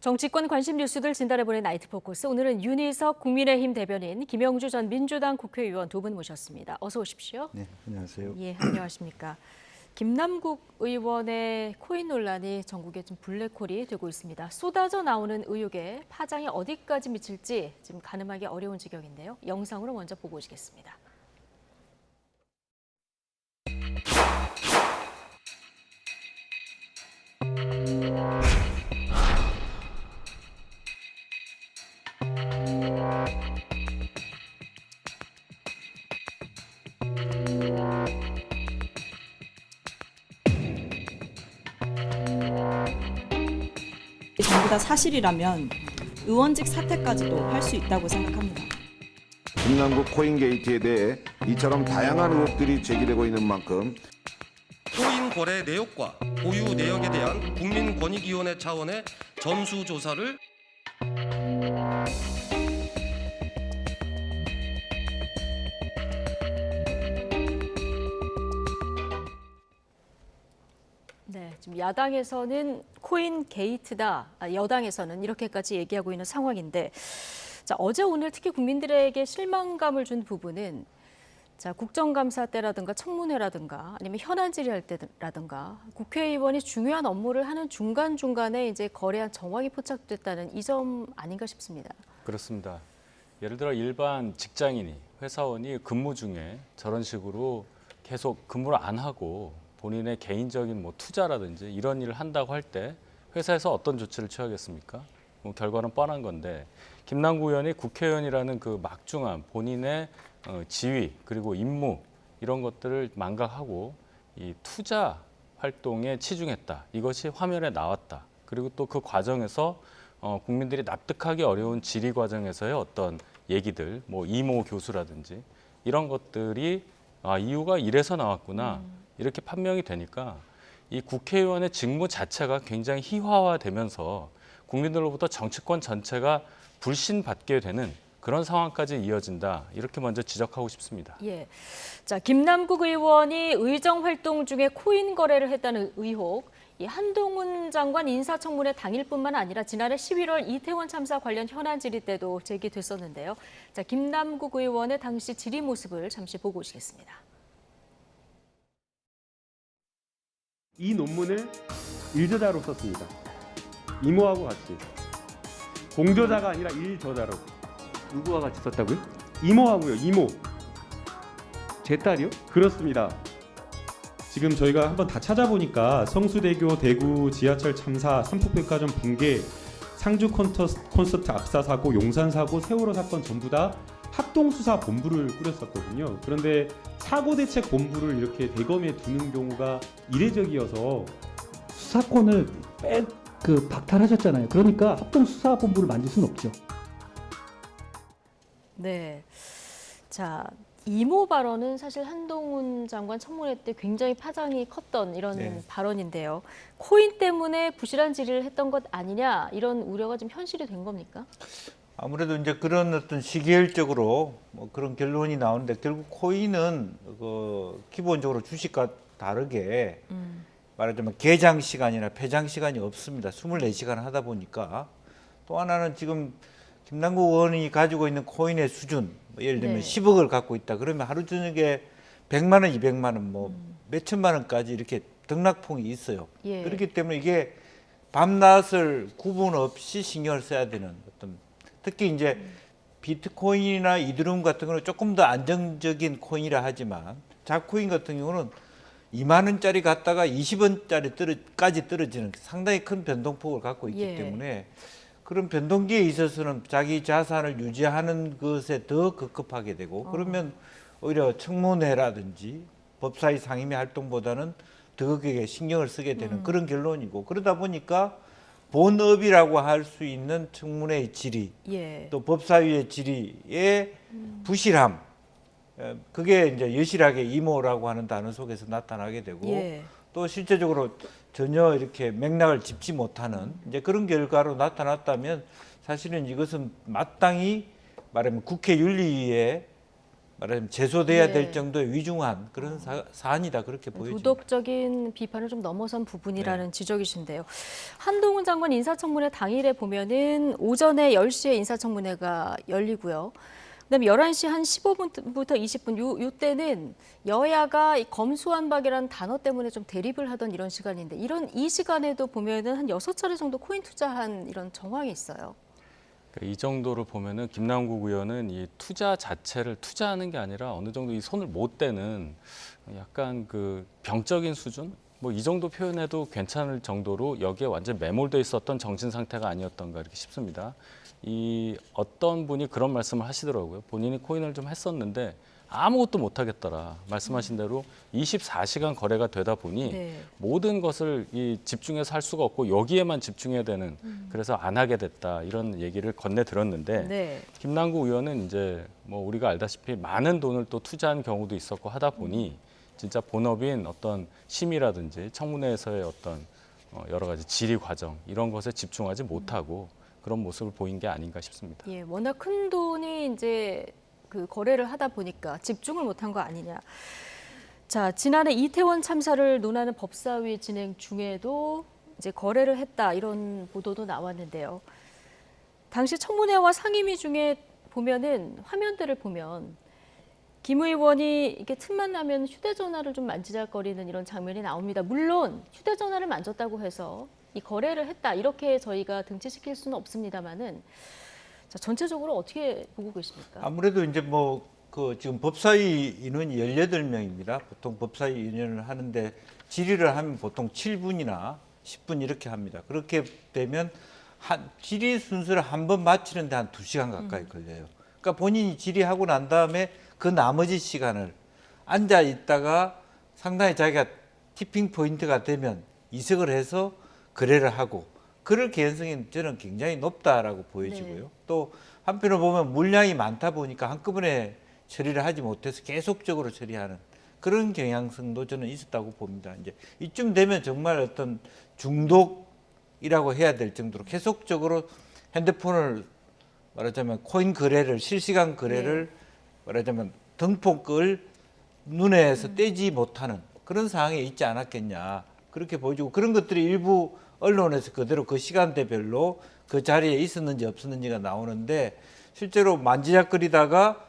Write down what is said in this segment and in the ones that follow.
정치권 관심 뉴스들 진단해보는 나이트 포커스. 오늘은 윤희석 국민의힘 대변인, 김영주 전 민주당 국회의원 두 분 모셨습니다. 어서 오십시오. 네, 안녕하세요. 예, 안녕하십니까. 김남국 의원의 코인 논란이 전국에 좀 블랙홀이 되고 있습니다. 쏟아져 나오는 의혹에 파장이 어디까지 미칠지 지금 가늠하기 어려운 지경인데요. 영상으로 먼저 보고 오시겠습니다. 전부 다 사실이라면 의원직 사퇴까지도 할 수 있다고 생각합니다. 김남국 코인 게이트에 대해 이처럼 다양한 의혹들이 제기되고 있는 만큼 코인 거래 내역과 보유 내역에 대한 국민권익위원회 차원의 전수조사를 네, 지금 야당에서는 코인 게이트다, 여당에서는 이렇게까지 얘기하고 있는 상황인데, 자, 어제 오늘 특히 국민들에게 실망감을 준 부분은 국정감사 때라든가 청문회라든가 아니면 현안 질의할 때라든가 국회의원이 중요한 업무를 하는 중간중간에 이제 거래한 정황이 포착됐다는 이 점 아닌가 싶습니다. 그렇습니다. 예를 들어 일반 직장인이, 회사원이 근무 중에 저런 식으로 계속 근무를 안 하고 본인의 개인적인 투자라든지 이런 일을 한다고 할 때 회사에서 어떤 조치를 취하겠습니까? 결과는 뻔한 건데 김남국 의원이 국회의원이라는 그 막중한 본인의 지위 그리고 임무 이런 것들을 망각하고 이 투자 활동에 치중했다. 이것이 화면에 나왔다. 그리고 또 그 과정에서 국민들이 납득하기 어려운 질의 과정에서의 어떤 얘기들, 이모 교수라든지 이런 것들이 이유가 이래서 나왔구나. 이렇게 판명이 되니까 이 국회의원의 직무 자체가 굉장히 희화화되면서 국민들로부터 정치권 전체가 불신받게 되는 그런 상황까지 이어진다. 이렇게 먼저 지적하고 싶습니다. 예, 자, 김남국 의원이 의정 활동 중에 코인 거래를 했다는 의혹, 이 한동훈 장관 인사청문회 당일뿐만 아니라 지난해 11월 이태원 참사 관련 현안 질의 때도 제기됐었는데요. 자, 김남국 의원의 당시 질의 모습을 잠시 보고 오시겠습니다. 이 논문을 일저자로 썼습니다. 이모하고 같이. 공저자가 아니라 일저자로. 누구와 같이 썼다고요? 이모하고요. 이모. 제 딸이요? 그렇습니다. 지금 저희가 한번 다 찾아보니까 성수대교 대구 지하철 참사, 삼풍백화점 붕괴, 상주 콘서트 압사 사고, 용산 사고, 세월호 사건 전부 다 합동수사본부를 꾸렸었거든요. 그런데 사고대책본부를 이렇게 대검에 두는 경우가 이례적이어서 수사권을 박탈하셨잖아요. 그러니까 합동수사본부를 만들 수는 없죠. 네, 자, 이모 발언은 사실 한동훈 장관 청문회 때 굉장히 파장이 컸던 이런 발언인데요. 코인 때문에 부실한 질의를 했던 것 아니냐 이런 우려가 좀 현실이 된 겁니까? 아무래도 이제 그런 어떤 시계열적으로 그런 결론이 나오는데 결국 코인은 기본적으로 주식과 다르게 말하자면 개장 시간이나 폐장 시간이 없습니다. 24시간 하다 보니까 또 하나는 지금 김남국 의원이 가지고 있는 코인의 수준, 예를 들면 10억을 갖고 있다. 그러면 하루 저녁에 100만 원, 200만 원, 몇천만 원까지 이렇게 등락폭이 있어요. 예. 그렇기 때문에 이게 밤낮을 구분 없이 신경을 써야 되는 어떤 특히 이제 비트코인이나 이더리움 같은 경우는 조금 더 안정적인 코인이라 하지만 자코인 같은 경우는 2만 원짜리 갔다가 20원짜리까지 떨어지는 상당히 큰 변동폭을 갖고 있기 때문에 그런 변동기에 있어서는 자기 자산을 유지하는 것에 더 급급하게 되고 그러면 오히려 청문회라든지 법사위 상임위 활동보다는 더 거기에 신경을 쓰게 되는 그런 결론이고 그러다 보니까 본업이라고 할 수 있는 청문회의 질의, 또 법사위의 질의의 부실함, 그게 이제 여실하게 이모라고 하는 단어 속에서 나타나게 되고 또 실제적으로 전혀 이렇게 맥락을 짚지 못하는 이제 그런 결과로 나타났다면 사실은 이것은 마땅히 말하면 국회 윤리위에 말하자면 제소돼야 네. 될 정도의 위중한 그런 사안이다 그렇게 보여집니다. 도덕적인 비판을 좀 넘어선 부분이라는 지적이신데요. 한동훈 장관 인사청문회 당일에 보면은 오전에 10시에 인사청문회가 열리고요. 그다음에 11시 한 15분부터 20분 요때는 여야가 이 검수완박이라는 단어 때문에 좀 대립을 하던 이런 시간인데 이 시간에도 보면은 한 6차례 정도 코인 투자한 이런 정황이 있어요. 이 정도로 보면은 김남국 의원은 이 투자 자체를 투자하는 게 아니라 어느 정도 이 손을 못 대는 약간 그 병적인 수준? 뭐 이 정도 표현해도 괜찮을 정도로 여기에 완전 매몰돼 있었던 정신 상태가 아니었던가 이렇게 싶습니다. 이 어떤 분이 그런 말씀을 하시더라고요. 본인이 코인을 좀 했었는데 아무것도 못 하겠더라. 말씀하신 대로 24시간 거래가 되다 보니 네. 모든 것을 이 집중해서 할 수가 없고 여기에만 집중해야 되는 그래서 안 하게 됐다. 이런 얘기를 건네 들었는데 네. 김남국 의원은 이제 뭐 우리가 알다시피 많은 돈을 또 투자한 경우도 있었고 하다 보니 진짜 본업인 어떤 심의라든지 청문회에서의 어떤 여러 가지 질의 과정 이런 것에 집중하지 못하고 그런 모습을 보인 게 아닌가 싶습니다. 예, 워낙 큰 돈이 이제 그 거래를 하다 보니까 집중을 못한 거 아니냐. 자, 지난해 이태원 참사를 논하는 법사위 진행 중에도 이제 거래를 했다 이런 보도도 나왔는데요. 당시 청문회와 상임위 중에 보면은 화면들을 보면 김 의원이 이렇게 틈만 나면 휴대전화를 좀 만지작거리는 이런 장면이 나옵니다. 물론 휴대전화를 만졌다고 해서 이 거래를 했다 이렇게 저희가 등치시킬 수는 없습니다만은 자, 전체적으로 어떻게 보고 계십니까? 아무래도 이제 뭐 그 지금 법사위 인원이 18명입니다. 보통 법사위 인원을 하는데 질의를 하면 보통 7분이나 10분 이렇게 합니다. 그렇게 되면 질의 순서를 한 번 마치는데 한 2시간 가까이 걸려요. 그러니까 본인이 질의하고 난 다음에 그 나머지 시간을 앉아 있다가 상당히 자기가 티핑 포인트가 되면 이석을 해서 거래를 하고 그럴 개연성이 저는 굉장히 높다라고 보여지고요. 네. 또 한편으로 보면 물량이 많다 보니까 한꺼번에 처리를 하지 못해서 계속적으로 처리하는 그런 경향성도 저는 있었다고 봅니다. 이제 이쯤 되면 정말 어떤 중독이라고 해야 될 정도로 계속적으로 핸드폰을 말하자면 코인 거래를 실시간 거래를 말하자면 등폭을 눈에서 떼지 못하는 그런 상황에 있지 않았겠냐 그렇게 보여지고 그런 것들이 일부 언론에서 그대로 그 시간대별로 그 자리에 있었는지 없었는지가 나오는데 실제로 만지작거리다가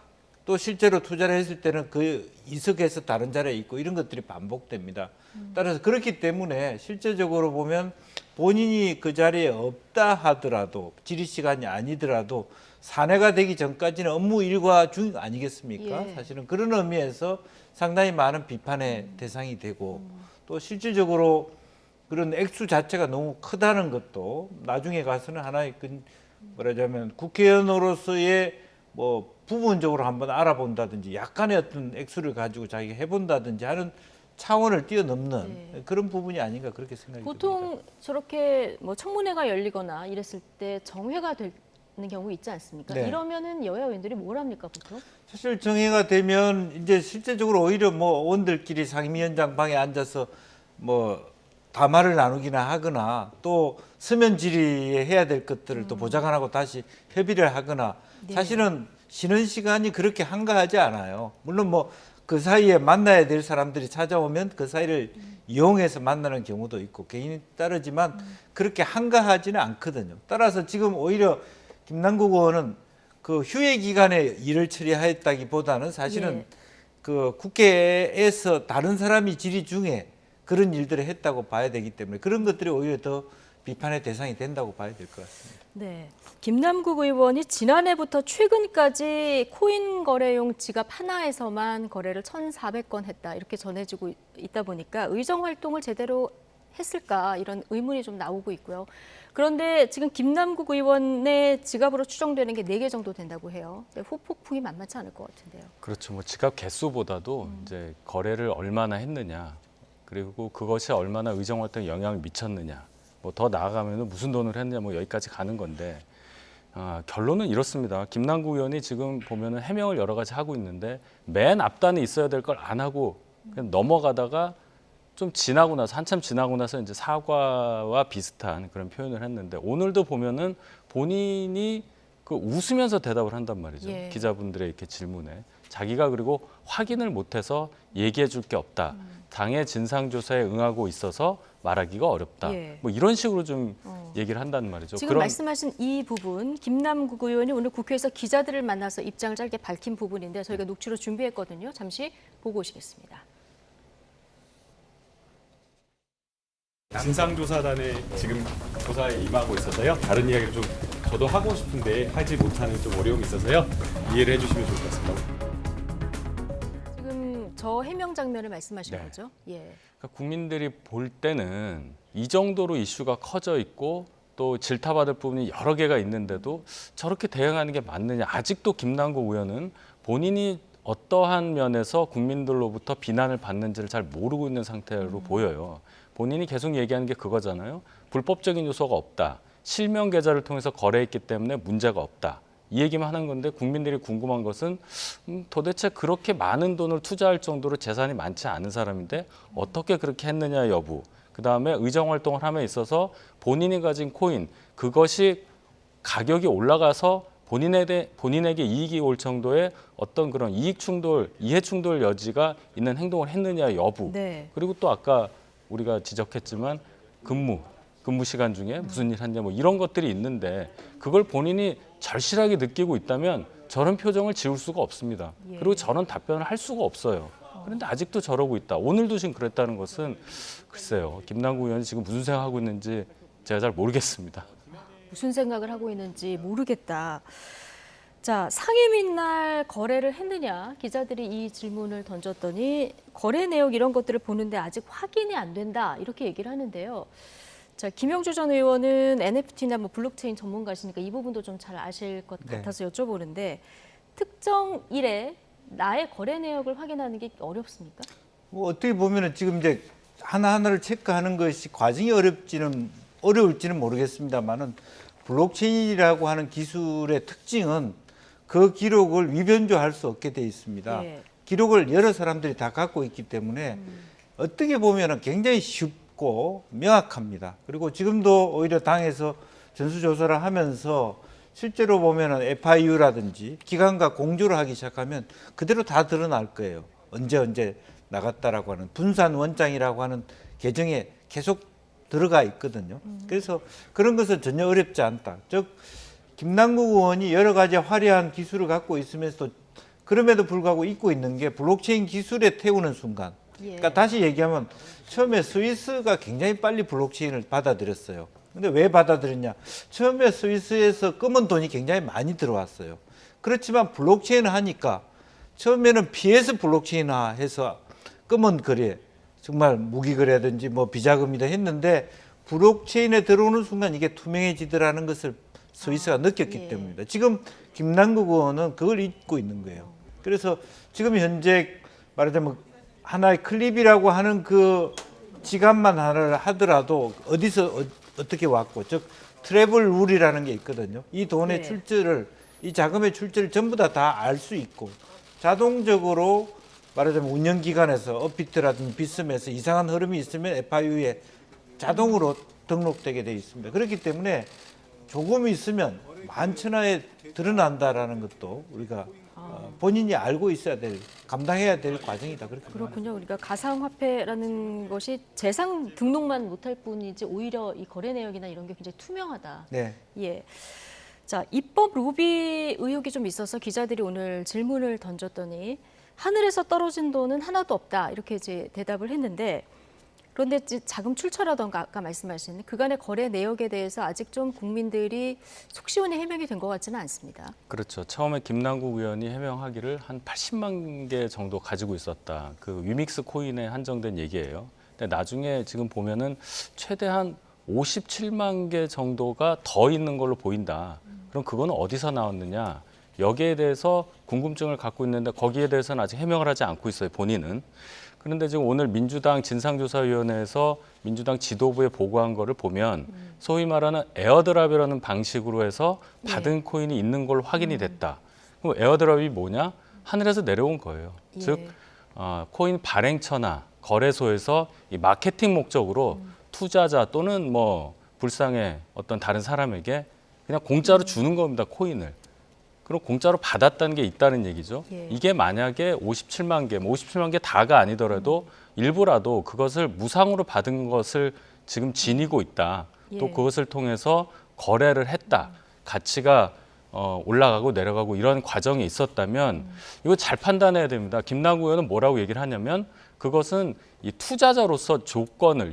또 실제로 투자를 했을 때는 그 이석에서 다른 자리에 있고 이런 것들이 반복됩니다. 따라서 그렇기 때문에 실제적으로 보면 본인이 그 자리에 없다 하더라도 질의 시간이 아니더라도 사내가 되기 전까지는 업무 일과 중 아니겠습니까? 예. 사실은 그런 의미에서 상당히 많은 비판의 대상이 되고 또 실질적으로 그런 액수 자체가 너무 크다는 것도 나중에 가서는 하나의 말하자면 국회의원으로서의 뭐 부분적으로 한번 알아본다든지 약간의 어떤 액수를 가지고 자기가 해본다든지 하는 차원을 뛰어넘는 그런 부분이 아닌가 그렇게 생각이 보통 듭니다. 저렇게 뭐 청문회가 열리거나 이랬을 때 정회가 되는 경우 있지 않습니까? 네. 이러면은 여야 의원들이 뭘 합니까 보통? 사실 정회가 되면 이제 실제적으로 오히려 뭐 의원들끼리 상임위원장 방에 앉아서 뭐 담화를 나누기나 하거나 또 서면 질의해야 될 것들을 또 보좌관하고 다시 협의를 하거나 네. 사실은 쉬는 시간이 그렇게 한가하지 않아요. 물론 뭐 그 사이에 만나야 될 사람들이 찾아오면 그 사이를 이용해서 만나는 경우도 있고 개인이 따르지만 그렇게 한가하지는 않거든요. 따라서 지금 오히려 김남국 의원은 그 휴회 기간에 일을 처리했다기보다는 사실은 예. 그 국회에서 다른 사람이 질의 중에 그런 일들을 했다고 봐야 되기 때문에 그런 것들이 오히려 더 비판의 대상이 된다고 봐야 될 것 같습니다. 네. 김남국 의원이 지난해부터 최근까지 코인 거래용 지갑 하나에서만 거래를 1,400건 했다. 이렇게 전해지고 있다 보니까 의정 활동을 제대로 했을까 이런 의문이 좀 나오고 있고요. 그런데 지금 김남국 의원의 지갑으로 추정되는 게 4개 정도 된다고 해요. 후폭풍이 만만치 않을 것 같은데요. 그렇죠. 뭐 지갑 개수보다도 이제 거래를 얼마나 했느냐, 그리고 그것이 얼마나 의정 활동에 영향을 미쳤느냐, 뭐 더 나아가면은 무슨 돈을 했느냐, 뭐 여기까지 가는 건데 결론은 이렇습니다. 김남국 의원이 지금 보면은 해명을 여러 가지 하고 있는데 맨 앞단에 있어야 될 걸 안 하고 그냥 넘어가다가 좀 지나고 나서 한참 지나고 나서 이제 사과와 비슷한 그런 표현을 했는데 오늘도 보면은 본인이 그 웃으면서 대답을 한단 말이죠. 예. 기자분들의 이렇게 질문에. 자기가 그리고 확인을 못해서 얘기해 줄 게 없다. 당의 진상조사에 응하고 있어서 말하기가 어렵다. 예. 뭐 이런 식으로 좀 얘기를 한단 말이죠. 지금 말씀하신 이 부분 김남국 의원이 오늘 국회에서 기자들을 만나서 입장을 짧게 밝힌 부분인데 저희가 녹취로 준비했거든요. 잠시 보고 오시겠습니다. 진상조사단에 지금 조사에 임하고 있어서요. 다른 이야기를 좀 저도 하고 싶은데 하지 못하는 좀 어려움이 있어서요. 이해를 해주시면 좋을 것 같습니다. 지금 저 해명 장면을 말씀하신 네. 거죠? 예. 그러니까 국민들이 볼 때는 이 정도로 이슈가 커져 있고 또 질타받을 부분이 여러 개가 있는데도 저렇게 대응하는 게 맞느냐. 아직도 김남국 의원은 본인이 어떠한 면에서 국민들로부터 비난을 받는지를 잘 모르고 있는 상태로 보여요. 본인이 계속 얘기하는 게 그거잖아요. 불법적인 요소가 없다. 실명 계좌를 통해서 거래했기 때문에 문제가 없다. 이 얘기만 하는 건데 국민들이 궁금한 것은 도대체 그렇게 많은 돈을 투자할 정도로 재산이 많지 않은 사람인데 어떻게 그렇게 했느냐 여부. 그다음에 의정활동을 함에 있어서 본인이 가진 코인 그것이 가격이 올라가서 본인에게 이익이 올 정도의 어떤 그런 이익 충돌, 이해 충돌 여지가 있는 행동을 했느냐 여부. 네. 그리고 또 아까 우리가 지적했지만 근무 시간 중에 무슨 일 했냐 뭐 이런 것들이 있는데 그걸 본인이 절실하게 느끼고 있다면 저런 표정을 지울 수가 없습니다. 예. 그리고 저런 답변을 할 수가 없어요. 그런데 아직도 저러고 있다. 오늘도 지금 그랬다는 것은 글쎄요. 김남국 의원이 지금 무슨 생각하고 있는지 제가 잘 모르겠습니다. 무슨 생각을 하고 있는지 모르겠다. 자, 상임위 날 거래를 했느냐 기자들이 이 질문을 던졌더니 거래 내역 이런 것들을 보는데 아직 확인이 안 된다 이렇게 얘기를 하는데요. 자, 김영주 전 의원은 NFT나 뭐 블록체인 전문가시니까 이 부분도 좀 잘 아실 것 네. 같아서 여쭤보는데 특정 일에 나의 거래 내역을 확인하는 게 어렵습니까? 뭐 어떻게 보면은 지금 이제 하나하나를 체크하는 것이 과정이 어려울지는 모르겠습니다만은 블록체인이라고 하는 기술의 특징은 그 기록을 위변조할 수 없게 돼 있습니다. 예. 기록을 여러 사람들이 다 갖고 있기 때문에 어떻게 보면은 굉장히 쉽고 명확합니다. 그리고 지금도 오히려 당에서 전수조사를 하면서 실제로 보면은 FIU라든지 기관과 공조를 하기 시작하면 그대로 다 드러날 거예요. 언제 나갔다라고 하는 분산 원장이라고 하는 계정에 계속 들어가 있거든요. 그래서 그런 것은 전혀 어렵지 않다. 즉 김남국 의원이 여러 가지 화려한 기술을 갖고 있으면서도 그럼에도 불구하고 잊고 있는 게 블록체인 기술에 태우는 순간. 그러니까 다시 얘기하면 처음에 스위스가 굉장히 빨리 블록체인을 받아들였어요. 근데 왜 받아들였냐? 처음에 스위스에서 검은 돈이 굉장히 많이 들어왔어요. 그렇지만 블록체인을 하니까 처음에는 피해서 블록체인화 해서 검은 거래, 정말 무기거래든지 뭐 비자금이다 했는데 블록체인에 들어오는 순간 이게 투명해지더라는 것을 스위스가 느꼈기 때문입니다. 지금 김남국 의원은 그걸 잊고 있는 거예요. 그래서 지금 현재 말하자면 하나의 클립이라고 하는 그 지갑만 하나를 하더라도 어디서 어떻게 왔고, 즉 트래블 룰이라는 게 있거든요. 이 돈의 출처를, 이 자금의 출처를 전부 다 알 수 있고 자동적으로 말하자면 운영기관에서 업비트라든지 비스에서 이상한 흐름이 있으면 FIU에 자동으로 등록되게 돼 있습니다. 그렇기 때문에 조금 있으면 만천하에 드러난다라는 것도 우리가 본인이 알고 있어야 될, 감당해야 될 과정이다. 그렇군요. 우리가 가상화폐라는 것이 재산 등록만 못할 뿐이지 오히려 이 거래 내역이나 이런 게 굉장히 투명하다. 네. 예. 자, 입법 로비 의혹이 좀 있어서 기자들이 오늘 질문을 던졌더니 하늘에서 떨어진 돈은 하나도 없다 이렇게 이제 대답을 했는데 그런데 자금 출처라던가 아까 말씀하신 그간의 거래 내역에 대해서 아직 좀 국민들이 속 시원히 해명이 된 것 같지는 않습니다. 그렇죠. 처음에 김남국 의원이 해명하기를 한 80만 개 정도 가지고 있었다. 그 위믹스 코인에 한정된 얘기예요. 근데 나중에 지금 보면은 최대한 57만 개 정도가 더 있는 걸로 보인다. 그럼 그거는 어디서 나왔느냐? 여기에 대해서 궁금증을 갖고 있는데 거기에 대해서는 아직 해명을 하지 않고 있어요, 본인은. 그런데 지금 오늘 민주당 진상조사위원회에서 민주당 지도부에 보고한 거를 보면 소위 말하는 에어드랍이라는 방식으로 해서 받은 코인이 있는 걸로 확인이 됐다. 그럼 에어드랍이 뭐냐? 하늘에서 내려온 거예요. 즉 코인 발행처나 거래소에서 이 마케팅 목적으로 투자자 또는 뭐 불상의 어떤 다른 사람에게 그냥 공짜로 주는 겁니다. 코인을. 그럼 공짜로 받았다는 게 있다는 얘기죠. 예. 이게 만약에 57만 개, 57만 개 다가 아니더라도 일부라도 그것을 무상으로 받은 것을 지금 지니고 있다. 또 예. 그것을 통해서 거래를 했다. 가치가 올라가고 내려가고 이런 과정이 있었다면 이거 잘 판단해야 됩니다. 김남국 의원은 뭐라고 얘기를 하냐면 그것은 이 투자자로서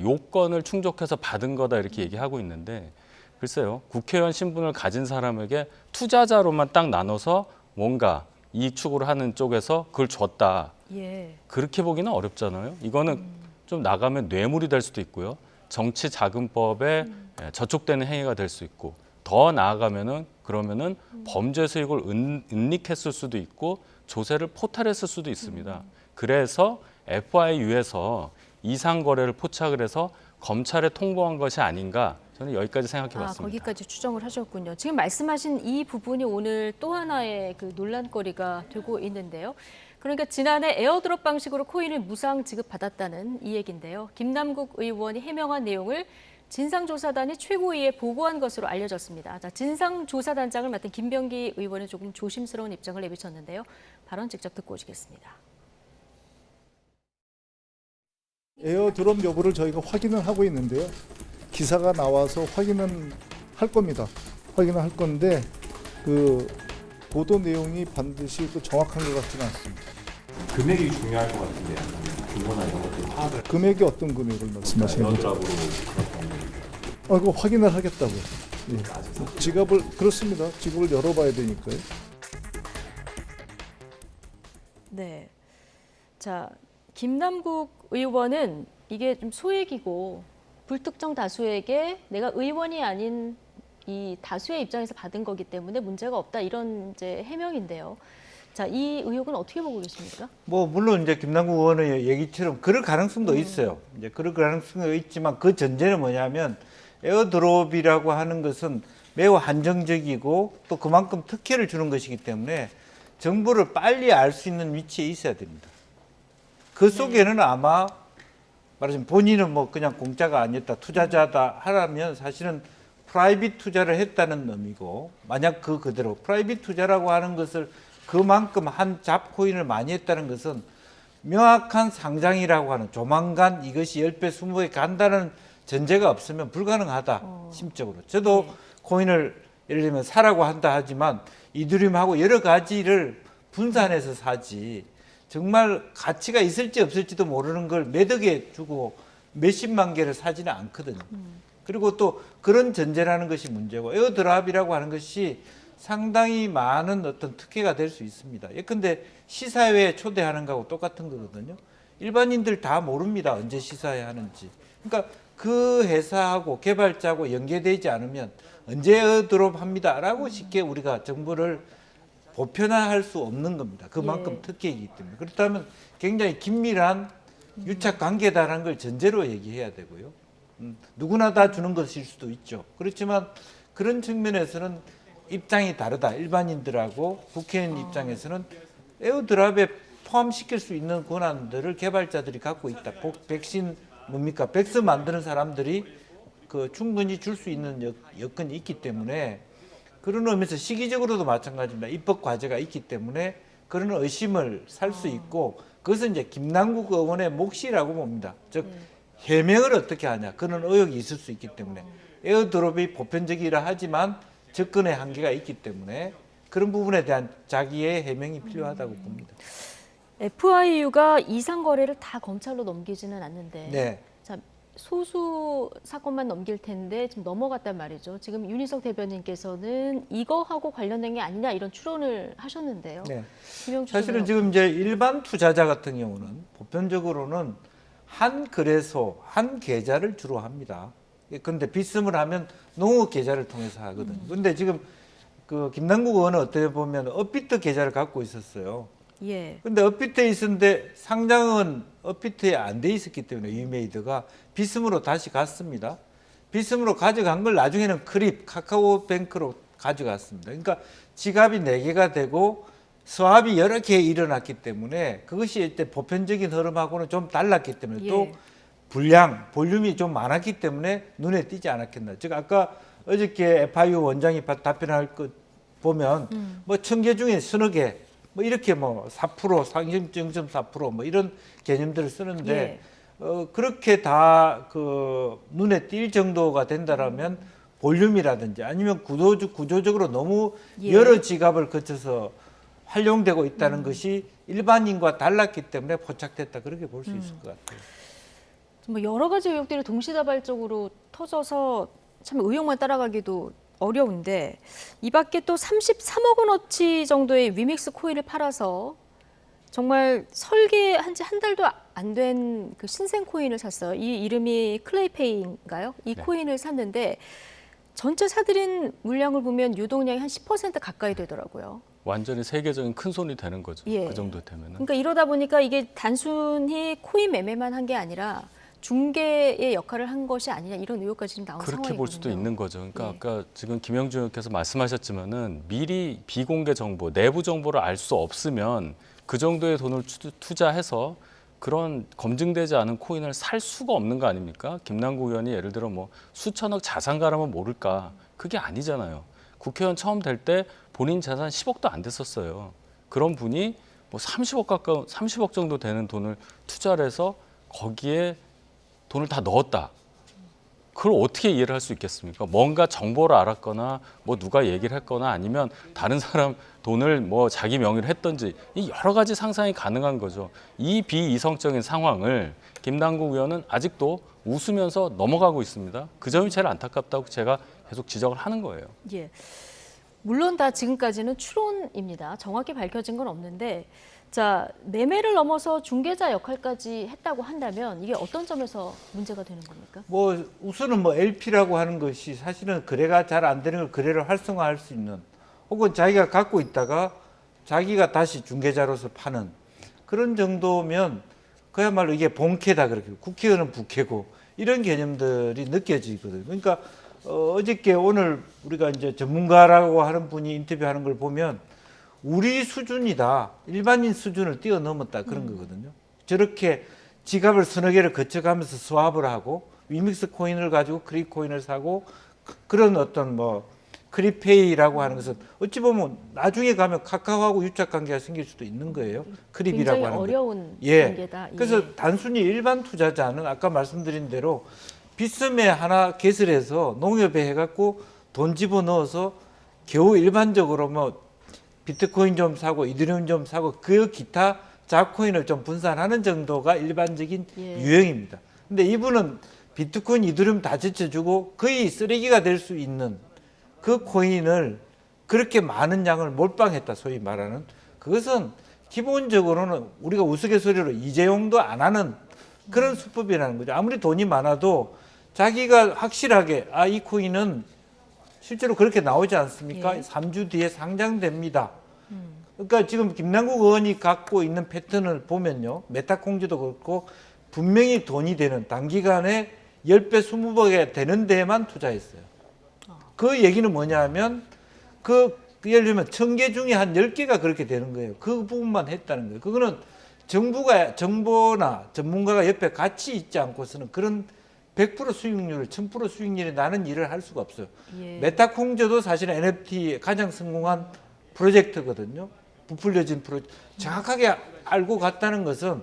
요건을 충족해서 받은 거다 이렇게 얘기하고 있는데 글쎄요. 국회의원 신분을 가진 사람에게 투자자로만 딱 나눠서 뭔가 이익 추구를 하는 쪽에서 그걸 줬다. 예. 그렇게 보기는 어렵잖아요. 이거는 좀 나가면 뇌물이 될 수도 있고요. 정치자금법에 저촉되는 행위가 될 수 있고 더 나아가면은 그러면은 범죄 수익을 은닉했을 수도 있고 조세를 포탈했을 수도 있습니다. 그래서 FIU에서 이상 거래를 포착을 해서 검찰에 통보한 것이 아닌가 저는 여기까지 생각해봤습니다. 거기까지 추정을 하셨군요. 지금 말씀하신 이 부분이 오늘 또 하나의 그 논란거리가 되고 있는데요. 그러니까 지난해 에어드롭 방식으로 코인을 무상 지급받았다는 이 얘기인데요. 김남국 의원이 해명한 내용을 진상조사단이 최고위에 보고한 것으로 알려졌습니다. 자, 진상조사단장을 맡은 김병기 의원은 조금 조심스러운 입장을 내비쳤는데요. 발언 직접 듣고 오시겠습니다. 에어드롭 여부를 저희가 확인을 하고 있는데요. 기사가 나와서 확인은 할 겁니다. 확인을 할 건데 그 보도 내용이 반드시 또 정확한 것 같지는 않습니다. 금액이 중요할 것 같은데요. 규모나 이런 것들 파악을. 금액이 어떤 금액을 말씀하시는 거죠? 에어드랍으로 그거 확인을 하겠다고요. 예. 지갑을 그렇습니다. 지갑을 열어봐야 되니까요. 네. 자, 김남국 의원은 이게 좀 소액이고 불특정 다수에게 내가 의원이 아닌 이 다수의 입장에서 받은 거기 때문에 문제가 없다 이런 이제 해명인데요. 자, 이 의혹은 어떻게 보고 계십니까? 뭐 물론 이제 김남국 의원의 얘기처럼 그럴 가능성도 있어요. 이제 그럴 가능성도 있지만 그 전제는 뭐냐면 에어드롭이라고 하는 것은 매우 한정적이고 또 그만큼 특혜를 주는 것이기 때문에 정보를 빨리 알 수 있는 위치에 있어야 됩니다. 그 속에는 아마 말하자면 본인은 뭐 그냥 공짜가 아니었다, 투자자다 하라면 사실은 프라이빗 투자를 했다는 의미고 만약 그 그대로 프라이빗 투자라고 하는 것을 그만큼 한 잡코인을 많이 했다는 것은 명확한 상장이라고 하는 조만간 이것이 10배, 20배 간다는 전제가 없으면 불가능하다, 심적으로. 저도 코인을 예를 들면 사라고 한다 하지만 이더리움하고 여러 가지를 분산해서 사지 정말 가치가 있을지 없을지도 모르는 걸 매덕에 주고 몇십만 개를 사지는 않거든요. 그리고 또 그런 전제라는 것이 문제고 에어드랍이라고 하는 것이 상당히 많은 어떤 특혜가 될 수 있습니다. 예컨대 시사회에 초대하는 거하고 똑같은 거거든요. 일반인들 다 모릅니다. 언제 시사회 하는지. 그러니까 그 회사하고 개발자하고 연계되지 않으면 언제 에어드롭 합니다라고 쉽게 우리가 정보를 보편화할 수 없는 겁니다. 그만큼 특혜이기 때문에. 그렇다면 굉장히 긴밀한 유착 관계다라는 걸 전제로 얘기해야 되고요. 누구나 다 주는 것일 수도 있죠. 그렇지만 그런 측면에서는 입장이 다르다. 일반인들하고 국회의원 입장에서는 에어드랍에 포함시킬 수 있는 권한들을 개발자들이 갖고 있다. 백신 뭡니까? 백스 만드는 사람들이 그 충분히 줄 수 있는 여건이 있기 때문에 그런 의미에서 시기적으로도 마찬가지입니다. 입법 과제가 있기 때문에 그런 의심을 살 수 있고 그것은 이제 김남국 의원의 몫이라고 봅니다. 즉 해명을 어떻게 하냐 그런 의혹이 있을 수 있기 때문에 에어드롭이 보편적이라 하지만 접근의 한계가 있기 때문에 그런 부분에 대한 자기의 해명이 필요하다고 봅니다. FIU가 이상 거래를 다 검찰로 넘기지는 않는데 네. 자, 소수 사건만 넘길 텐데 지금 넘어갔단 말이죠. 지금 윤희석 대변인께서는 이거하고 관련된 게 아니냐 이런 추론을 하셨는데요. 네. 김영주 사실은 의원. 지금 이제 일반 투자자 같은 경우는 보편적으로는 한 거래소, 한 계좌를 주로 합니다. 그런데 빗음을 하면 농업 계좌를 통해서 하거든요. 그런데 지금 그 김남국 의원은 어떻게 보면 업비트 계좌를 갖고 있었어요. 예. 근데 업비트에 있었는데 상장은 업비트에 안 돼 있었기 때문에 위메이드가 빗음으로 다시 갔습니다. 빗음으로 가져간 걸 나중에는 크립, 카카오뱅크로 가져갔습니다. 그러니까 지갑이 4개가 되고 스왑이 여러 개 일어났기 때문에 그것이 일단 보편적인 흐름하고는 좀 달랐기 때문에 또 분량, 볼륨이 좀 많았기 때문에 눈에 띄지 않았겠나. 즉 아까 어저께 FIU 원장이 답변할 것 보면 뭐 1000개 중에 서너 개, 뭐 이렇게 뭐 4%, 상승 0.4% 뭐 이런 개념들을 쓰는데 그렇게 다 그 눈에 띌 정도가 된다라면 볼륨이라든지 아니면 구조적으로 너무 여러 지갑을 거쳐서 활용되고 있다는 것이 일반인과 달랐기 때문에 포착됐다 그렇게 볼 수 있을 것 같아요. 뭐 여러 가지 의혹들이 동시다발적으로 터져서 참 의혹만 따라가기도 어려운데 이 밖에 또 33억 원어치 정도의 위믹스 코인을 팔아서 정말 설계한 지 한 달도 안 된 그 신생 코인을 샀어요. 이 이름이 클레이페이인가요? 이 네. 코인을 샀는데 전체 사들인 물량을 보면 유동량이 한 10% 가까이 되더라고요. 완전히 세계적인 큰 손이 되는 거죠. 예. 그 정도 되면은. 그러니까 이러다 보니까 이게 단순히 코인 매매만 한 게 아니라 중개의 역할을 한 것이 아니냐 이런 의혹까지 지금 나온 그렇게 상황이거든요. 볼 수도 있는 거죠. 그러니까 예. 아까 지금 김영준 의원께서 말씀하셨지만은 미리 비공개 정보, 내부 정보를 알 수 없으면 그 정도의 돈을 투자해서 그런 검증되지 않은 코인을 살 수가 없는 거 아닙니까? 김남국 의원이 예를 들어 뭐 수천억 자산가라면 모를까? 그게 아니잖아요. 국회의원 처음 될 때 본인 자산 10억도 안 됐었어요. 그런 분이 뭐 30억 정도 되는 돈을 투자를 해서 거기에 돈을 다 넣었다. 그걸 어떻게 이해를 할 수 있겠습니까? 뭔가 정보를 알았거나 뭐 누가 얘기를 했거나 아니면 다른 사람 돈을 뭐 자기 명의로 했던지 이 여러 가지 상상이 가능한 거죠. 이 비이성적인 상황을 김남국 의원은 아직도 웃으면서 넘어가고 있습니다. 그 점이 제일 안타깝다고 제가 계속 지적을 하는 거예요. 예. 물론 다 지금까지는 추론입니다. 정확히 밝혀진 건 없는데 자, 매매를 넘어서 중개자 역할까지 했다고 한다면 이게 어떤 점에서 문제가 되는 겁니까? 뭐 우선은 뭐 LP라고 하는 것이 사실은 거래가 잘 안 되는 걸 거래를 활성화할 수 있는 혹은 자기가 갖고 있다가 자기가 다시 중개자로서 파는 그런 정도면 그야말로 이게 본캐다 그렇게 국회의원은 부캐고 이런 개념들이 느껴지거든요. 그러니까 어저께 오늘 우리가 이제 전문가라고 하는 분이 인터뷰하는 걸 보면 우리 수준이다. 일반인 수준을 뛰어넘었다. 그런 거거든요. 저렇게 지갑을 서너 개를 거쳐가면서 스왑을 하고 위믹스 코인을 가지고 크립 코인을 사고 그런 어떤 뭐 크립페이라고 하는 것은 어찌 보면 나중에 가면 카카오하고 유착 관계가 생길 수도 있는 거예요. 크립이라고 굉장히 하는 거. 어려운 예. 관계다. 그래서 예. 단순히 일반 투자자는 아까 말씀드린 대로 빗썸에 하나 개설해서 농협에 해갖고 돈 집어넣어서 겨우 일반적으로 뭐 비트코인 좀 사고 이더리움 좀 사고 그 기타 자코인을 좀 분산하는 정도가 일반적인 예. 유형입니다. 근데 이분은 비트코인, 이더리움 다 제쳐주고 거의 쓰레기가 될 수 있는 그 코인을 그렇게 많은 양을 몰빵했다 소위 말하는 그것은 기본적으로는 우리가 우스갯소리로 이재용도 안 하는 그런 수법이라는 거죠. 아무리 돈이 많아도 자기가 확실하게 이 코인은 실제로 그렇게 나오지 않습니까? 예. 3주 뒤에 상장됩니다. 그러니까 지금 김남국 의원이 갖고 있는 패턴을 보면요. 메타콩즈도 그렇고 분명히 돈이 되는 단기간에 10배, 20배가 되는 데에만 투자했어요. 그 얘기는 뭐냐면 예를 들면 1000개 중에 한 10개가 그렇게 되는 거예요. 그 부분만 했다는 거예요. 그거는 정보나 전문가가 옆에 같이 있지 않고서는 그런 100% 수익률, 1000% 수익률이 나는 일을 할 수가 없어요. 예. 메타콩저도 사실은 NFT 가장 성공한 프로젝트거든요. 부풀려진 프로젝트. 정확하게 알고 갔다는 것은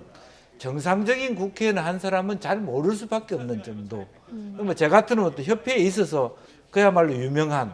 정상적인 국회의원 한 사람은 잘 모를 수밖에 없는 정도. 뭐 제 같은 어떤 협회에 있어서 그야말로 유명한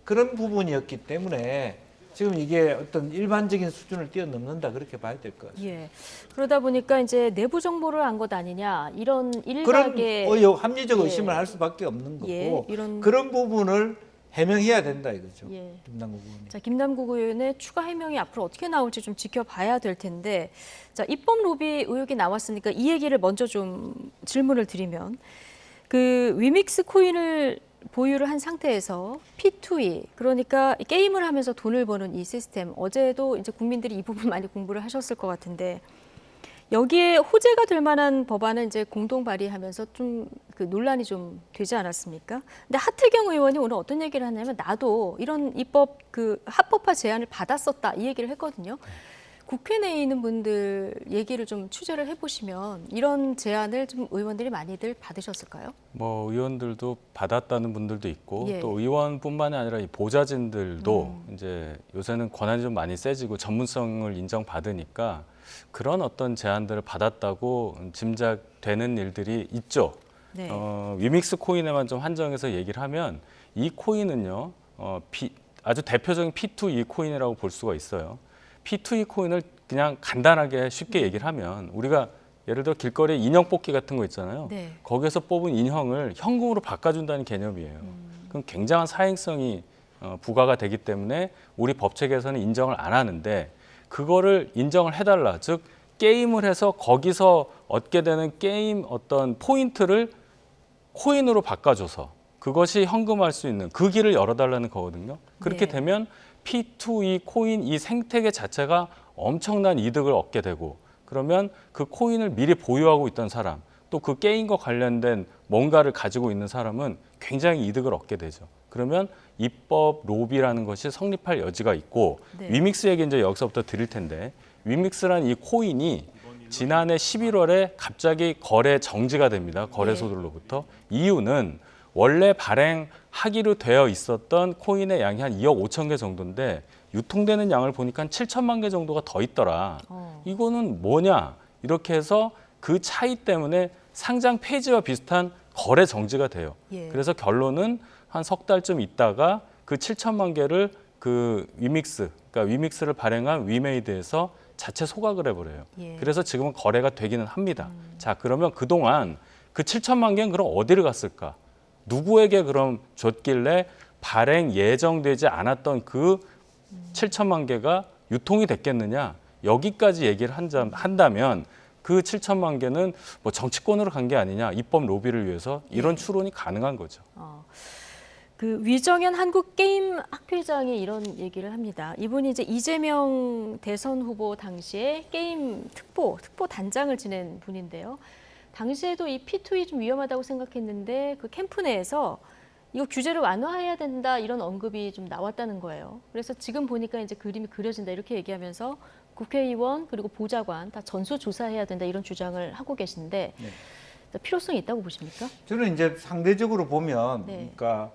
그런 부분이었기 때문에 지금 이게 어떤 일반적인 수준을 뛰어넘는다 그렇게 봐야 될 것 같습니다. 예. 그러다 보니까 이제 내부 정보를 안 것 아니냐 이런 그런 일각의 합리적 예. 의심을 할 수밖에 없는 거고 예, 이런- 그런 부분을 해명해야 된다 이거죠. 예. 김남국 의원이. 자, 김남국 의원의 추가 해명이 앞으로 어떻게 나올지 좀 지켜봐야 될 텐데, 자, 입법 로비 의혹이 나왔으니까 이 얘기를 먼저 좀 질문을 드리면, 그 위믹스 코인을 보유를 한 상태에서 P2E, 그러니까 게임을 하면서 돈을 버는 이 시스템, 어제도 이제 국민들이 이 부분 많이 공부를 하셨을 것 같은데, 여기에 호재가 될 만한 법안을 이제 공동 발의하면서 좀 그 논란이 좀 되지 않았습니까? 근데 하태경 의원이 오늘 어떤 얘기를 하냐면 나도 이런 입법 그 합법화 제안을 받았었다 이 얘기를 했거든요. 국회 내에 있는 분들 얘기를 좀 취재를 해보시면 이런 제안을 좀 의원들이 많이들 받으셨을까요? 뭐 의원들도 받았다는 분들도 있고 예. 또 의원뿐만이 아니라 이 보좌진들도 이제 요새는 권한이 좀 많이 세지고 전문성을 인정받으니까 그런 어떤 제안들을 받았다고 짐작되는 일들이 있죠. 네. 위믹스 코인에만 좀 한정해서 얘기를 하면 이 코인은요, 아주 대표적인 P2E 코인이라고 볼 수가 있어요. P2E 코인을 그냥 간단하게 쉽게 얘기를 하면 우리가 예를 들어 길거리에 인형 뽑기 같은 거 있잖아요. 네. 거기에서 뽑은 인형을 현금으로 바꿔준다는 개념이에요. 그럼 굉장한 사행성이 부과가 되기 때문에 우리 법체계에서는 인정을 안 하는데 그거를 인정을 해달라. 즉 게임을 해서 거기서 얻게 되는 게임 어떤 포인트를 코인으로 바꿔줘서 그것이 현금화할 수 있는 그 길을 열어달라는 거거든요. 그렇게 네. 되면 P2E 코인 이 생태계 자체가 엄청난 이득을 얻게 되고 그러면 그 코인을 미리 보유하고 있던 사람 또 그 게임과 관련된 뭔가를 가지고 있는 사람은 굉장히 이득을 얻게 되죠. 그러면 입법 로비라는 것이 성립할 여지가 있고 네. 위믹스 얘기 이제 여기서부터 드릴 텐데 위믹스란 이 코인이 지난해 11월에 갑자기 거래 정지가 됩니다. 거래소들로부터. 이유는 원래 발행하기로 되어 있었던 코인의 양이 한 2억 5천 개 정도인데 유통되는 양을 보니까 한 7천만 개 정도가 더 있더라. 이거는 뭐냐? 이렇게 해서 그 차이 때문에 상장 폐지와 비슷한 거래 정지가 돼요. 예. 그래서 결론은 한 석 달쯤 있다가 그 7천만 개를 그 그러니까 위믹스를 발행한 위메이드에서 자체 소각을 해버려요. 예. 그래서 지금은 거래가 되기는 합니다. 자, 그러면 그동안 그 7천만 개는 그럼 어디를 갔을까? 누구에게 그럼 줬길래 발행 예정되지 않았던 그 7천만 개가 유통이 됐겠느냐? 여기까지 얘기를 한다면 그 7천만 개는 뭐 정치권으로 간 게 아니냐, 입법 로비를 위해서 이런 추론이 가능한 거죠. 그 위정현 한국게임학회장이 이런 얘기를 합니다. 이분이 이제 이재명 대선 후보 당시에 게임 특보 단장을 지낸 분인데요. 당시에도 이 P2E 좀 위험하다고 생각했는데 그 캠프 내에서 이거 규제를 완화해야 된다 이런 언급이 좀 나왔다는 거예요. 그래서 지금 보니까 이제 그림이 그려진다 이렇게 얘기하면서 국회의원 그리고 보좌관 다 전수조사해야 된다 이런 주장을 하고 계신데 필요성이 있다고 보십니까? 저는 이제 상대적으로 보면 네. 그러니까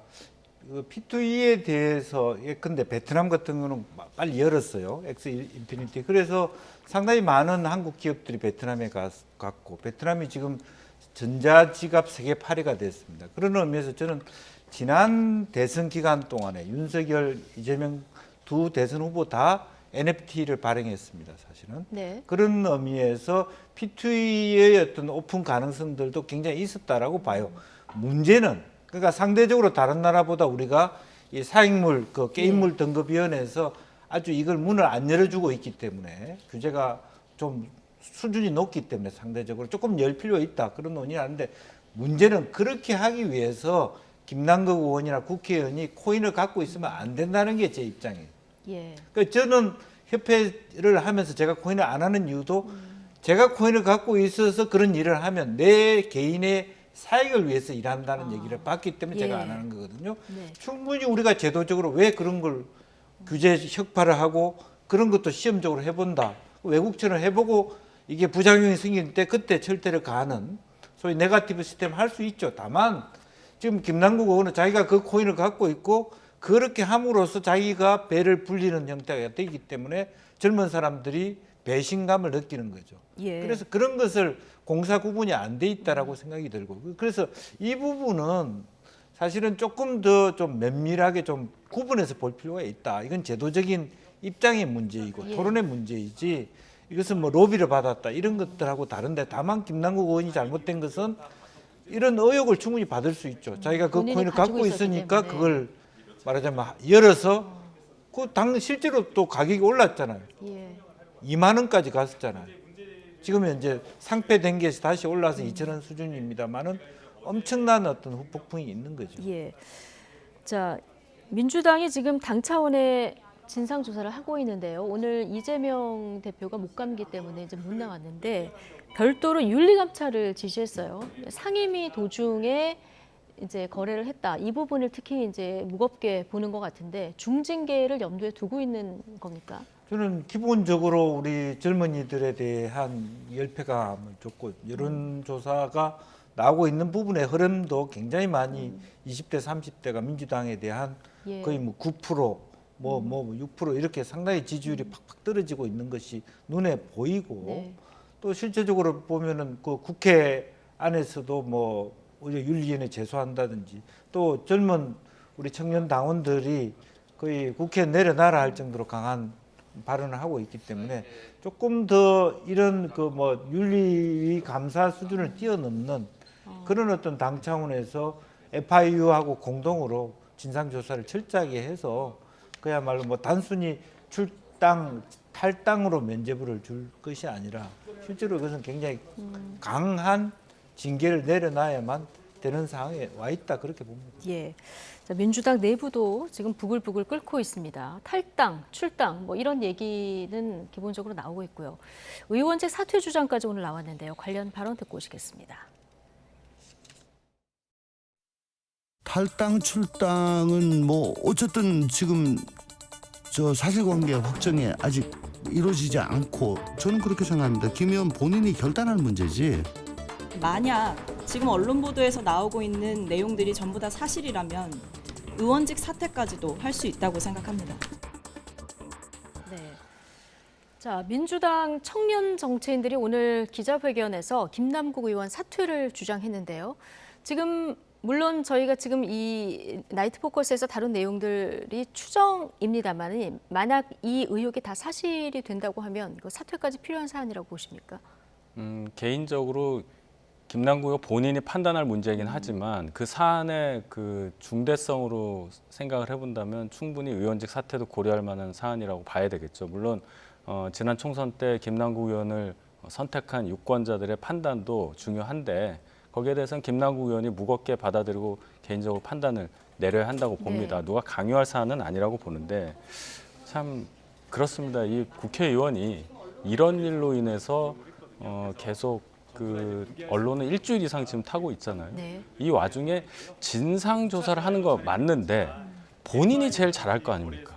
그 P2E에 대해서 근데 베트남 같은 경우는 빨리 열었어요. 엑스 인피니티. 그래서 상당히 많은 한국 기업들이 베트남에 갔고 베트남이 지금 전자지갑 세계 8위가 됐습니다. 그런 의미에서 저는 지난 대선 기간 동안에 윤석열, 이재명 두 대선 후보 다 NFT를 발행했습니다. 사실은. 네. 그런 의미에서 P2E의 어떤 오픈 가능성들도 굉장히 있었다라고 봐요. 문제는 그러니까 상대적으로 다른 나라보다 우리가 이 사익물 그 게임물 등급위원회에서 아주 이걸 문을 안 열어주고 있기 때문에 규제가 좀 수준이 높기 때문에 상대적으로 조금 열 필요가 있다 그런 논의를 하는데 문제는 그렇게 하기 위해서 김남국 의원이나 국회의원이 코인을 갖고 있으면 안 된다는 게 제 입장이에요. 예. 그러니까 저는 협회를 하면서 제가 코인을 안 하는 이유도 제가 코인을 갖고 있어서 그런 일을 하면 내 개인의 사익을 위해서 일한다는 얘기를 봤기 때문에 제가 안 하는 거거든요. 네. 충분히 우리가 제도적으로 왜 그런 걸 규제 혁파를 하고 그런 것도 시험적으로 해본다. 외국처럼 해보고 이게 부작용이 생길 때 그때 철퇴를 가하는 소위 네거티브 시스템 할 수 있죠. 다만 지금 김남국 의원은 자기가 그 코인을 갖고 있고 그렇게 함으로써 자기가 배를 불리는 형태가 되기 때문에 젊은 사람들이 배신감을 느끼는 거죠. 예. 그래서 그런 것을 공사 구분이 안 돼 있다라고 생각이 들고 그래서 이 부분은 사실은 조금 더 좀 면밀하게 좀 구분해서 볼 필요가 있다. 이건 제도적인 입장의 문제이고 토론의 문제이지 이것은 뭐 로비를 받았다 이런 것들하고 다른데 다만 김남국 의원이 잘못된 것은 이런 의혹을 충분히 받을 수 있죠. 자기가 그 코인을 갖고 있으니까 때문에. 그걸 말하자면 열어서 그 실제로 또 가격이 올랐잖아요. 예. 2만 원까지 갔었잖아요. 지금은 이제 상폐된 게 다시 올라서 2천 원 수준입니다만은 엄청난 어떤 후폭풍이 있는 거죠. 예. 자, 민주당이 지금 당 차원의 진상 조사를 하고 있는데요. 오늘 이재명 대표가 목감기 때문에 이제 못 나왔는데 별도로 윤리감찰을 지시했어요. 상임위 도중에 이제 거래를 했다. 이 부분을 특히 이제 무겁게 보는 것 같은데 중징계를 염두에 두고 있는 겁니까? 저는 기본적으로 우리 젊은이들에 대한 열패감을 줬고 여론조사가 나오고 있는 부분의 흐름도 굉장히 많이 20대, 30대가 민주당에 대한 예. 거의 뭐 9%, 뭐 6% 이렇게 상당히 지지율이 팍팍 떨어지고 있는 것이 눈에 보이고 네. 또 실제적으로 보면은 그 국회 안에서도 뭐 오히려 윤리위원회 제소한다든지 또 젊은 우리 청년 당원들이 거의 국회에 내려놔라 할 정도로 강한 발언을 하고 있기 때문에 조금 더 이런 그 뭐 윤리위 감사 수준을 뛰어넘는 그런 어떤 당 차원에서 FIU하고 공동으로 진상조사를 철저하게 해서 그야말로 뭐 단순히 출당, 탈당으로 면죄부를 줄 것이 아니라 실제로 그것은 굉장히 강한 징계를 내려놔야만 되는 상황에 와 있다 그렇게 봅니다. 예. 자, 민주당 내부도 지금 부글부글 끓고 있습니다. 탈당, 출당 뭐 이런 얘기는 기본적으로 나오고 있고요. 의원직 사퇴 주장까지 오늘 나왔는데요. 관련 발언 듣고 오시겠습니다. 탈당 출당은 뭐 어쨌든 지금 저 사실관계 확정이 아직 이루어지지 않고 저는 그렇게 생각합니다. 김 의원 본인이 결단할 문제지. 만약 지금 언론 보도에서 나오고 있는 내용들이 전부 다 사실이라면 의원직 사퇴까지도 할 수 있다고 생각합니다. 네. 자, 민주당 청년 정치인들이 오늘 기자회견에서 김남국 의원 사퇴를 주장했는데요. 지금 물론 저희가 지금 이 나이트 포커스에서 다룬 내용들이 추정입니다만 만약 이 의혹이 다 사실이 된다고 하면 그 사퇴까지 필요한 사안이라고 보십니까? 개인적으로 김남국 의원 본인이 판단할 문제이긴 하지만 그 사안의 그 중대성으로 생각을 해본다면 충분히 의원직 사퇴도 고려할 만한 사안이라고 봐야 되겠죠. 물론 지난 총선 때 김남국 의원을 선택한 유권자들의 판단도 중요한데 거기에 대해서는 김남국 의원이 무겁게 받아들이고 개인적으로 판단을 내려야 한다고 봅니다. 네. 누가 강요할 사안은 아니라고 보는데 참 그렇습니다. 이 국회의원이 이런 일로 인해서 계속 그 언론은 일주일 이상 지금 타고 있잖아요. 네. 이 와중에 진상 조사를 하는 거 맞는데 본인이 제일 잘할 거 아닙니까?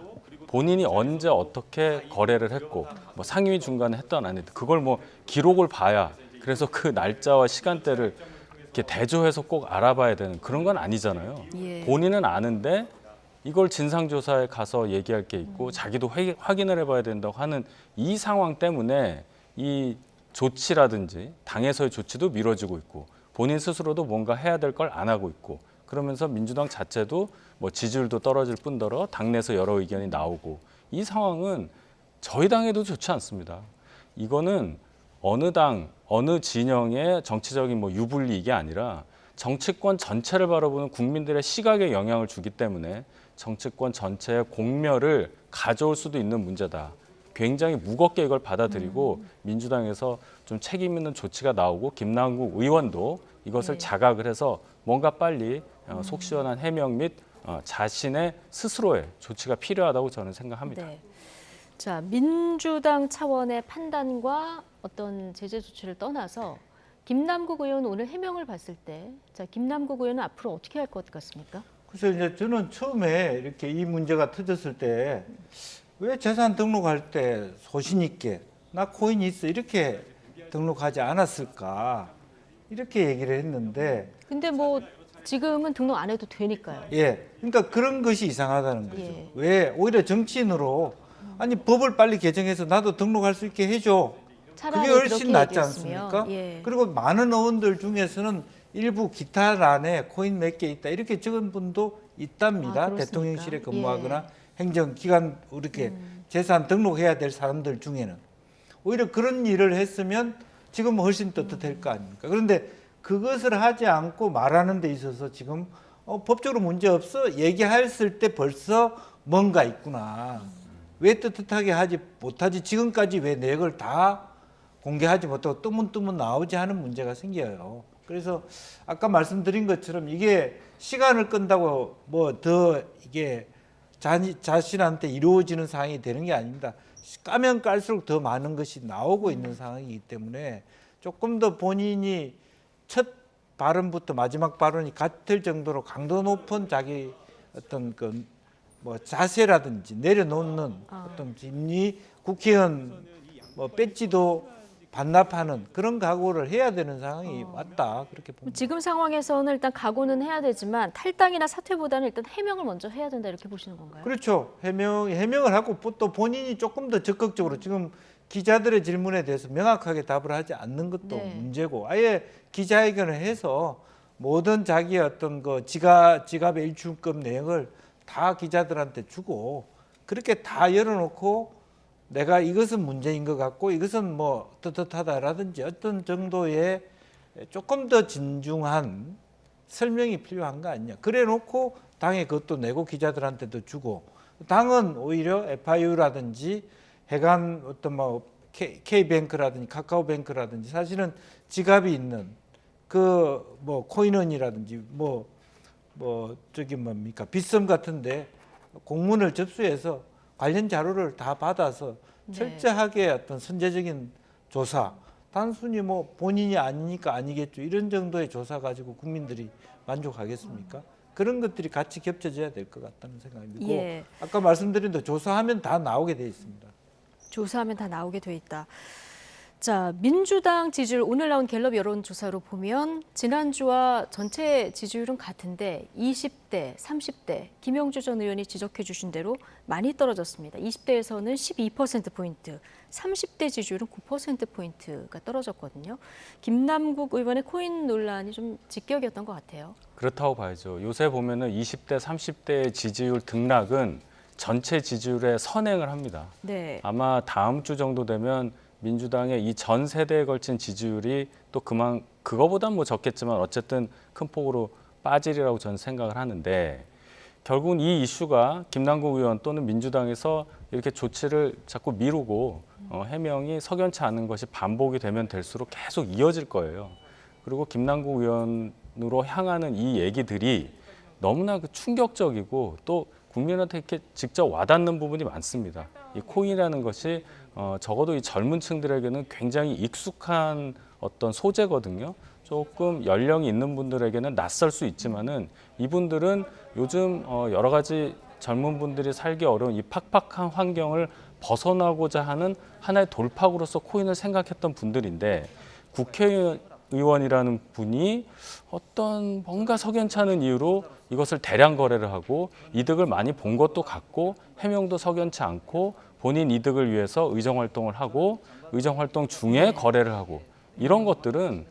본인이 언제 어떻게 거래를 했고 뭐 상임위 중간에 했던 안 했던 그걸 뭐 기록을 봐야 그래서 그 날짜와 시간대를 이렇게 대조해서 꼭 알아봐야 되는 그런 건 아니잖아요. 예. 본인은 아는데 이걸 진상조사에 가서 얘기할 게 있고 자기도 확인을 해봐야 된다고 하는 이 상황 때문에 이 조치라든지 당에서의 조치도 미뤄지고 있고 본인 스스로도 뭔가 해야 될 걸 안 하고 있고 그러면서 민주당 자체도 뭐 지지율도 떨어질 뿐더러 당내에서 여러 의견이 나오고 이 상황은 저희 당에도 좋지 않습니다. 이거는 어느 당, 어느 진영의 정치적인 뭐 유불리 이게 아니라 정치권 전체를 바라보는 국민들의 시각에 영향을 주기 때문에 정치권 전체의 공멸을 가져올 수도 있는 문제다. 굉장히 무겁게 이걸 받아들이고 민주당에서 좀 책임 있는 조치가 나오고 김남국 의원도 이것을 네. 자각을 해서 뭔가 빨리 속 시원한 해명 및 자신의 스스로의 조치가 필요하다고 저는 생각합니다. 네. 자, 민주당 차원의 판단과 어떤 제재 조치를 떠나서 김남국 의원 오늘 해명을 봤을 때, 자, 김남국 의원은 앞으로 어떻게 할 것 같습니까? 그래서 이제 저는 처음에 이렇게 이 문제가 터졌을 때 왜 재산 등록할 때 소신 있게 나 코인이 있어 이렇게 등록하지 않았을까 이렇게 얘기를 했는데 근데 뭐 지금은 등록 안 해도 되니까요. 예, 그러니까 그런 것이 이상하다는 거죠. 예. 왜 오히려 정치인으로 아니 법을 빨리 개정해서 나도 등록할 수 있게 해줘. 차라리 그게 훨씬 그렇게 낫지 얘기했으면, 않습니까? 예. 그리고 많은 의원들 중에서는 일부 기타 란에 코인 몇 개 있다 이렇게 적은 분도 있답니다. 아, 그렇습니까? 대통령실에 근무하거나 예. 행정기관 이렇게 재산 등록해야 될 사람들 중에는 오히려 그런 일을 했으면 지금 훨씬 떳떳할 거 아닙니까? 그런데 그것을 하지 않고 말하는 데 있어서 지금 법적으로 문제 없어 얘기했을 때 벌써 뭔가 있구나. 왜 떳떳하게 하지 못하지? 지금까지 왜 내역을 다 공개하지 못하고 뜨문뜨문 나오지 하는 문제가 생겨요. 그래서 아까 말씀드린 것처럼 이게 시간을 끈다고 뭐 더 이게 자신한테 이루어지는 상황이 되는 게 아닙니다. 까면 깔수록 더 많은 것이 나오고 있는 상황이기 때문에 조금 더 본인이 첫 발언부터 마지막 발언이 같을 정도로 강도 높은 자기 어떤 그 뭐 자세라든지 내려놓는 어떤 심리 국회의원 뭐 배지도 반납하는 그런 각오를 해야 되는 상황이 왔다 그렇게 봅니다. 지금 상황에서는 일단 각오는 해야 되지만 탈당이나 사퇴보다는 일단 해명을 먼저 해야 된다 이렇게 보시는 건가요? 그렇죠. 해명을 하고 또 본인이 조금 더 적극적으로 지금 기자들의 질문에 대해서 명확하게 답을 하지 않는 것도 네. 문제고 아예 기자회견을 해서 모든 자기의 어떤 그 지갑의 일출급 내역을 다 기자들한테 주고 그렇게 다 열어놓고 내가 이것은 문제인 것 같고 이것은 뭐 떳떳하다라든지 어떤 정도의 조금 더 진중한 설명이 필요한 거 아니냐. 그래 놓고 당에 그것도 내고 기자들한테도 주고 당은 오히려 FIU라든지 해간 어떤 뭐 K뱅크라든지 카카오뱅크라든지 사실은 지갑이 있는 그 뭐 코인원이라든지 뭐 저기 뭡니까 빗썸 같은데 공문을 접수해서 관련 자료를 다 받아서 철저하게 어떤 선제적인 조사, 단순히 뭐 본인이 아니니까 아니겠죠 이런 정도의 조사 가지고 국민들이 만족하겠습니까? 그런 것들이 같이 겹쳐져야 될 것 같다는 생각이 들고 예. 아까 말씀드린 대로 조사하면 다 나오게 돼 있습니다. 조사하면 다 나오게 돼 있다. 자, 민주당 지지율 오늘 나온 갤럽 여론조사로 보면 지난주와 전체 지지율은 같은데 20대, 30대 김영주 전 의원이 지적해 주신 대로 많이 떨어졌습니다. 20대에서는 12%포인트, 30대 지지율은 9%포인트가 떨어졌거든요. 김남국 의원의 코인 논란이 좀 직격이었던 것 같아요. 그렇다고 봐야죠. 요새 보면은 20대, 30대 지지율 등락은 전체 지지율에 선행을 합니다. 네. 아마 다음 주 정도 되면 민주당의 이 전 세대에 걸친 지지율이 또 그거보단 뭐 적겠지만 어쨌든 큰 폭으로 빠지리라고 저는 생각을 하는데 결국은 이 이슈가 김남국 의원 또는 민주당에서 이렇게 조치를 자꾸 미루고 해명이 석연치 않은 것이 반복이 되면 될수록 계속 이어질 거예요. 그리고 김남국 의원으로 향하는 이 얘기들이 너무나 충격적이고 또 국민한테 이렇게 직접 와닿는 부분이 많습니다. 이 코인이라는 것이 적어도 이 젊은 층들에게는 굉장히 익숙한 어떤 소재거든요. 조금 연령이 있는 분들에게는 낯설 수 있지만은 이분들은 요즘 여러 가지 젊은 분들이 살기 어려운 이 팍팍한 환경을 벗어나고자 하는 하나의 돌파구로서 코인을 생각했던 분들인데 국회의원이라는 분이 어떤 뭔가 석연치 않은 이유로 이것을 대량 거래를 하고 이득을 많이 본 것도 같고 해명도 석연치 않고 본인 이득을 위해서 의정활동을 하고 의정활동 중에 거래를 하고 이런 것들은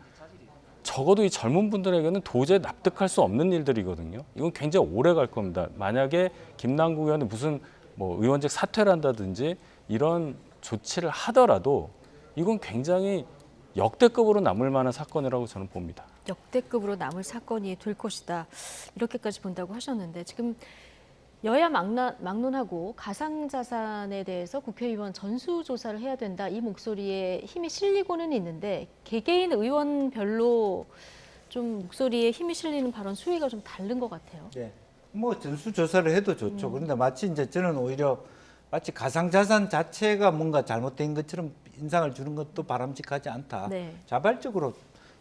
적어도 이 젊은 분들에게는 도저히 납득할 수 없는 일들이거든요. 이건 굉장히 오래 갈 겁니다. 만약에 김남국 의원이 무슨 뭐 의원직 사퇴를 한다든지 이런 조치를 하더라도 이건 굉장히 역대급으로 남을 만한 사건이라고 저는 봅니다. 역대급으로 남을 사건이 될 것이다. 이렇게까지 본다고 하셨는데 지금 여야 막론하고 가상자산에 대해서 국회의원 전수조사를 해야 된다. 이 목소리에 힘이 실리고는 있는데 개개인 의원별로 좀 목소리에 힘이 실리는 발언 수위가 좀 다른 것 같아요. 네. 뭐 전수조사를 해도 좋죠. 그런데 마치 이제 저는 오히려 마치 가상자산 자체가 뭔가 잘못된 것처럼 인상을 주는 것도 바람직하지 않다. 네. 자발적으로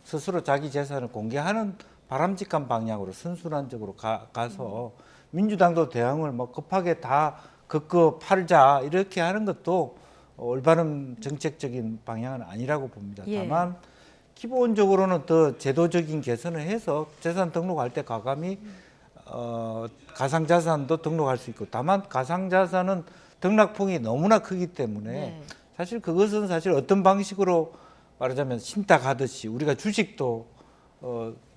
스스로 자기 재산을 공개하는 바람직한 방향으로 선순환적으로 가서 민주당도 대응을 뭐 급하게 다 그거 팔자 이렇게 하는 것도 올바른 정책적인 방향은 아니라고 봅니다. 예. 다만 기본적으로는 더 제도적인 개선을 해서 재산 등록할 때 과감히 가상자산도 등록할 수 있고 다만 가상자산은 등락폭이 너무나 크기 때문에 네. 사실 그것은 사실 어떤 방식으로 말하자면 신탁하듯이 우리가 주식도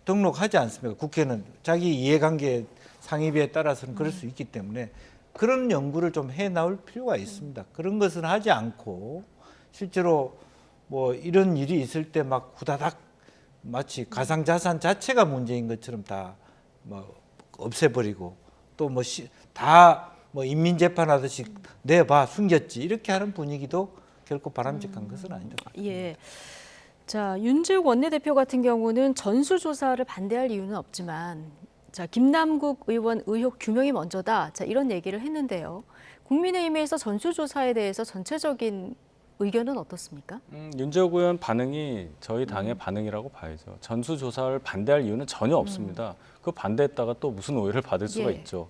등록하지 않습니까? 국회는 자기 이해관계 상위비에 따라서는 그럴 수 있기 때문에 그런 연구를 좀 해 나올 필요가 있습니다. 그런 것은 하지 않고 실제로 뭐 이런 일이 있을 때 막 후다닥 마치 가상자산 자체가 문제인 것처럼 다 뭐 없애버리고 또 뭐 다 뭐 인민재판하듯이 내봐 숨겼지 이렇게 하는 분위기도 결코 바람직한 것은 아니다. 예. 자, 윤지욱 원내대표 같은 경우는 전수조사를 반대할 이유는 없지만 자, 김남국 의원 의혹 규명이 먼저다. 자, 이런 얘기를 했는데요. 국민의힘에서 전수조사에 대해서 전체적인 의견은 어떻습니까? 윤재욱 의원 반응이 저희 당의 반응이라고 봐야죠. 전수조사를 반대할 이유는 전혀 없습니다. 그 반대했다가 또 무슨 오해를 받을 수가 예. 있죠.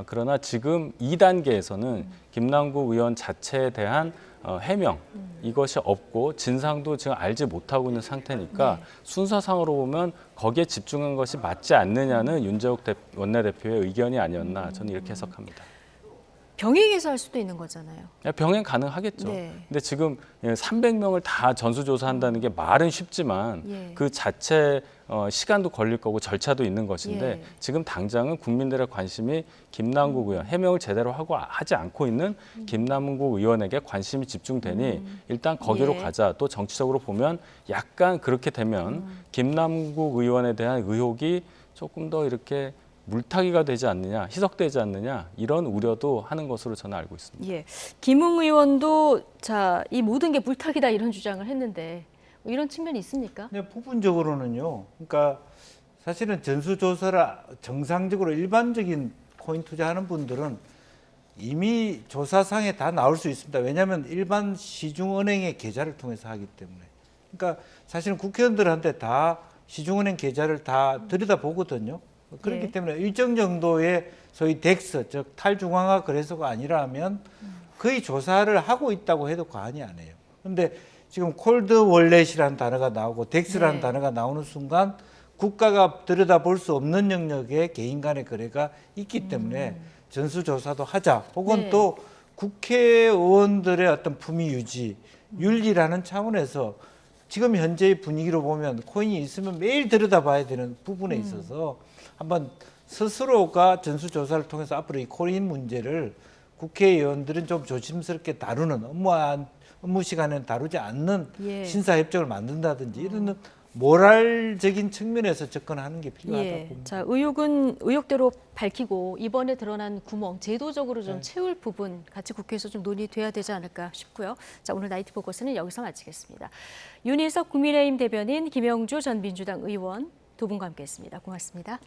그러나 지금 2단계에서는 김남국 의원 자체에 대한 해명 이것이 없고 진상도 지금 알지 못하고 있는 상태니까 네. 순서상으로 보면 거기에 집중한 것이 맞지 않느냐는 윤재욱 원내대표의 의견이 아니었나 저는 이렇게 해석합니다. 병행해서 할 수도 있는 거잖아요. 병행 가능하겠죠. 네. 근데 지금 300명을 다 전수조사한다는 게 말은 쉽지만 예. 그 자체 시간도 걸릴 거고 절차도 있는 것인데 예. 지금 당장은 국민들의 관심이 김남국 의원, 해명을 제대로 하지 않고 있는 김남국 의원에게 관심이 집중되니 일단 거기로 예. 가자. 또 정치적으로 보면 약간 그렇게 되면 김남국 의원에 대한 의혹이 조금 더 이렇게 물타기가 되지 않느냐, 희석되지 않느냐 이런 우려도 하는 것으로 저는 알고 있습니다. 예, 김웅 의원도 이 모든 게 물타기다 이런 주장을 했는데 뭐 이런 측면이 있습니까? 네, 부분적으로는요. 그러니까 사실은 전수조사를 정상적으로 일반적인 코인 투자하는 분들은 이미 조사상에 다 나올 수 있습니다. 왜냐하면 일반 시중은행의 계좌를 통해서 하기 때문에. 그러니까 사실은 국회의원들한테 다 시중은행 계좌를 다 들여다보거든요. 그렇기 예. 때문에 일정 정도의 소위 덱스, 즉 탈중앙화 거래소가 아니라면 거의 조사를 하고 있다고 해도 과언이 아니에요. 그런데 지금 콜드 월렛이라는 단어가 나오고 덱스라는 네. 단어가 나오는 순간 국가가 들여다볼 수 없는 영역의 개인 간의 거래가 있기 때문에 전수조사도 하자. 혹은 네. 또 국회의원들의 어떤 품위 유지, 윤리라는 차원에서 지금 현재의 분위기로 보면 코인이 있으면 매일 들여다봐야 되는 부분에 있어서 한번 스스로가 전수조사를 통해서 앞으로 이 코인 문제를 국회의원들은 좀 조심스럽게 다루는 업무 시간에는 다루지 않는 예. 신사협정을 만든다든지 이런 모랄적인 측면에서 접근하는 게 필요하다고 예. 봅니다. 자, 의혹은 의혹대로 밝히고 이번에 드러난 구멍 제도적으로 좀 네. 채울 부분 같이 국회에서 좀 논의돼야 되지 않을까 싶고요. 자, 오늘 나이트 포커스는 여기서 마치겠습니다. 윤희석 국민의힘 대변인, 김영주 전 민주당 의원 두 분과 함께했습니다. 고맙습니다.